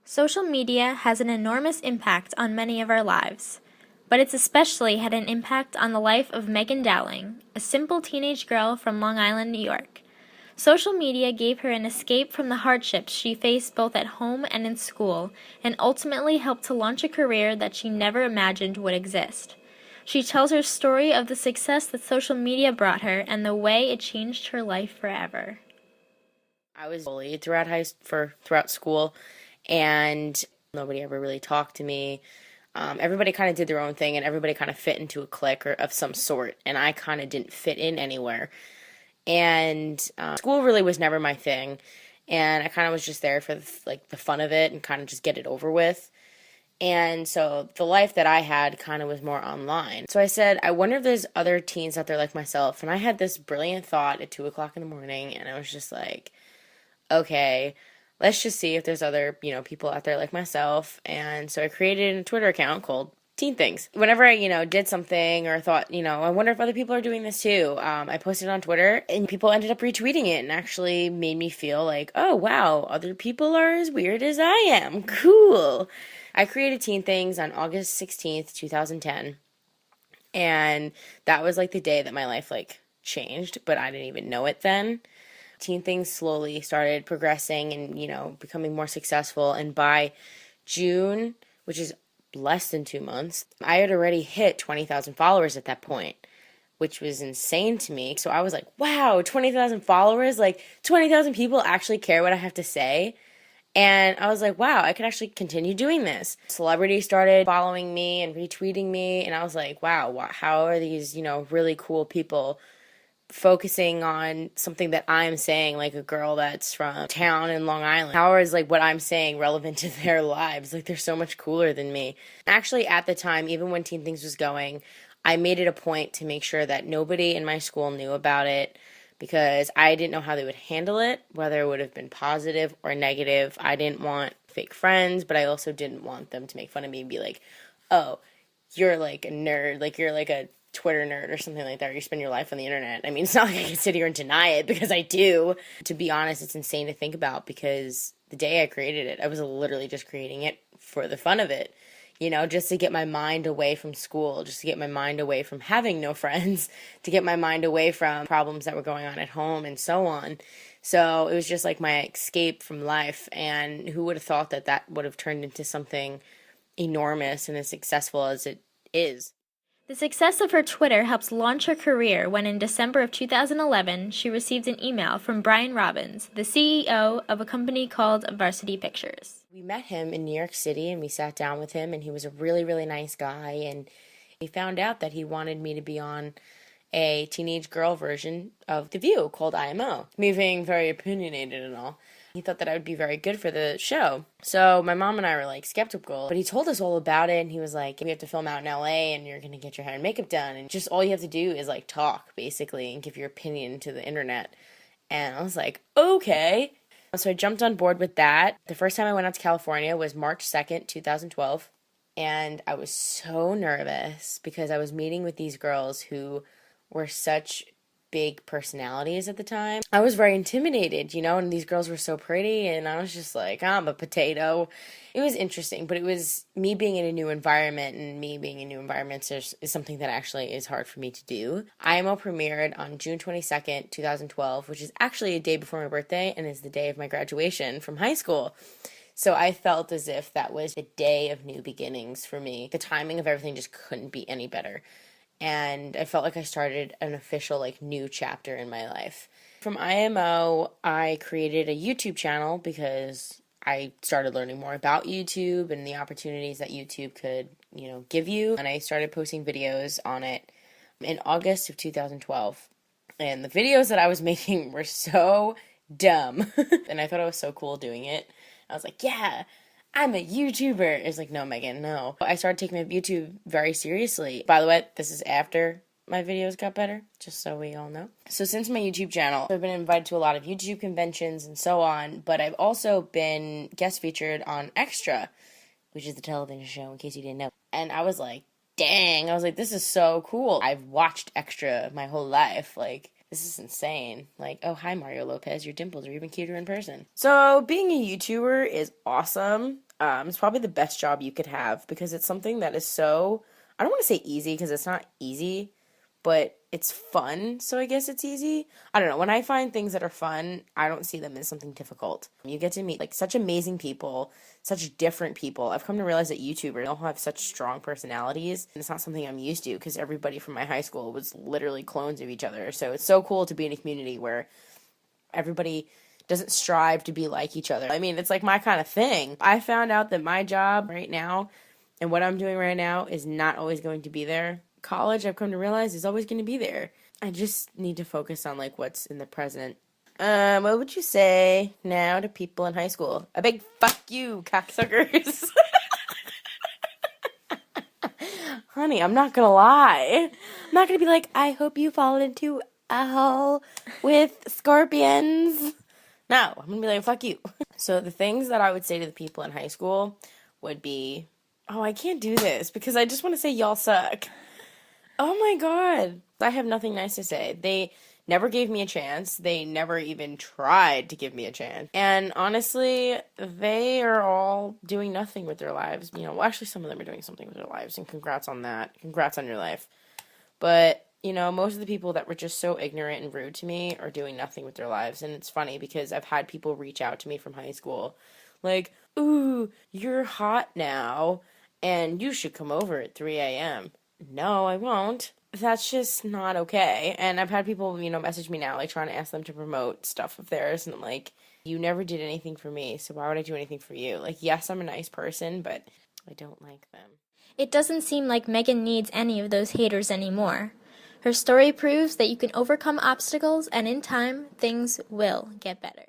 Social media has an enormous impact on many of our lives, but it's especially had an impact on the life of Meaghan Dowling, a simple teenage girl from Long Island, New York. Social media gave her an escape from the hardships she faced both at home and in school, and ultimately helped to launch a career that she never imagined would exist. She tells her story of the success that social media brought her and the way it changed her life forever. I was bullied throughout school, and nobody ever really talked to me. Everybody kind of did their own thing, and everybody kind of fit into a clique or of some sort, and I kind of didn't fit in anywhere. And school really was never my thing, and I kind of was just there for the fun of it and kind of just get it over with. And so the life that I had kind of was more online. So I said, I wonder if there's other teens out there like myself. And I had this brilliant thought at 2 o'clock in the morning, and I was just like, okay, let's just see if there's other, people out there like myself. And so I created a Twitter account called Teen Things. Whenever I, did something or thought, I wonder if other people are doing this too, I posted it on Twitter, and people ended up retweeting it and actually made me feel like, oh, wow, other people are as weird as I am. Cool. I created Teen Things on August 16th, 2010. And that was the day that my life changed, but I didn't even know it then. Teen Things slowly started progressing and, becoming more successful. And by June, which is less than 2 months, I had already hit 20,000 followers at that point, which was insane to me. So I was like, wow, 20,000 followers, 20,000 people actually care what I have to say. And I was like, wow, I could actually continue doing this. Celebrities started following me and retweeting me. And I was like, wow, how are these, really cool people focusing on something that I'm saying, like a girl that's from town in Long Island? How is what I'm saying relevant to their lives? They're so much cooler than me. Actually, at the time, even when Teen Things was going, I made it a point to make sure that nobody in my school knew about it, because I didn't know how they would handle it, whether it would have been positive or negative. I didn't want fake friends, but I also didn't want them to make fun of me and be like, oh, you're a nerd, you're a Twitter nerd or something like that, or you spend your life on the internet. I mean, it's not like I can sit here and deny it, because I do. To be honest, it's insane to think about, because the day I created it, I was literally just creating it for the fun of it, just to get my mind away from school, just to get my mind away from having no friends, to get my mind away from problems that were going on at home and so on. So it was just my escape from life, and who would have thought that that would have turned into something enormous and as successful as it is. The success of her Twitter helps launch her career when in December of 2011, she received an email from Brian Robbins, the CEO of a company called Varsity Pictures. We met him in New York City, and we sat down with him, and he was a really, really nice guy, and he found out that he wanted me to be on a teenage girl version of The View called IMO. Me being very opinionated and all, he thought that I would be very good for the show. So my mom and I were skeptical, but he told us all about it, and he was like, we have to film out in LA, and you're gonna get your hair and makeup done, and just all you have to do is talk basically and give your opinion to the internet. And I was like, okay. So I jumped on board with that. The first time I went out to California was March 2nd, 2012. And I was so nervous because I was meeting with these girls who were such big personalities at the time. I was very intimidated, and these girls were so pretty, and I was just like, I'm a potato. It was interesting, but it was me being in a new environment, and me being in new environments is something that actually is hard for me to do. IMO premiered on June 22nd, 2012, which is actually a day before my birthday, and is the day of my graduation from high school. So I felt as if that was the day of new beginnings for me. The timing of everything just couldn't be any better. And I felt like I started an official new chapter in my life. From IMO, I created a YouTube channel because I started learning more about YouTube and the opportunities that YouTube could, give you. And I started posting videos on it in August of 2012. And the videos that I was making were so dumb. And I thought it was so cool doing it. I was like, yeah, I'm a YouTuber. It's like, no, Meaghan, no. I started taking my YouTube very seriously. By the way, this is after my videos got better, just so we all know. So since my YouTube channel, I've been invited to a lot of YouTube conventions and so on, but I've also been guest featured on Extra, which is the television show, in case you didn't know. And I was like, dang, this is so cool. I've watched Extra my whole life. this is insane. Like, oh, hi, Mario Lopez, your dimples are even cuter in person. So being a YouTuber is awesome. It's probably the best job you could have because it's something that is so, I don't want to say easy because it's not easy, but it's fun, so I guess it's easy. I don't know. When I find things that are fun, I don't see them as something difficult. You get to meet like such amazing people, such different people. I've come to realize that YouTubers all have such strong personalities, and it's not something I'm used to because everybody from my high school was literally clones of each other. So it's so cool to be in a community where everybody doesn't strive to be like each other. I mean, it's like my kind of thing. I found out that my job right now and what I'm doing right now is not always going to be there. College, I've come to realize, is always going to be there. I just need to focus on like what's in the present. What would you say now to people in high school? A big fuck you, cocksuckers. Honey, I'm not gonna lie. I'm not gonna be like, I hope you fall into a hole with scorpions. No, I'm gonna be like, fuck you. So the things that I would say to the people in high school would be, oh, I can't do this because I just want to say y'all suck. Oh my god. I have nothing nice to say. They never gave me a chance. They never even tried to give me a chance. And honestly, they are all doing nothing with their lives. You know, well, actually some of them are doing something with their lives, and congrats on that. Congrats on your life. But, you know, most of the people that were just so ignorant and rude to me are doing nothing with their lives. And it's funny because I've had people reach out to me from high school like, ooh, you're hot now, and you should come over at 3 a.m. No, I won't. That's just not okay. And I've had people, you know, message me now, like, trying to ask them to promote stuff of theirs, and I'm like, you never did anything for me, so why would I do anything for you? Like, yes, I'm a nice person, but I don't like them. It doesn't seem like Meaghan needs any of those haters anymore. Her story proves that you can overcome obstacles, and in time, things will get better.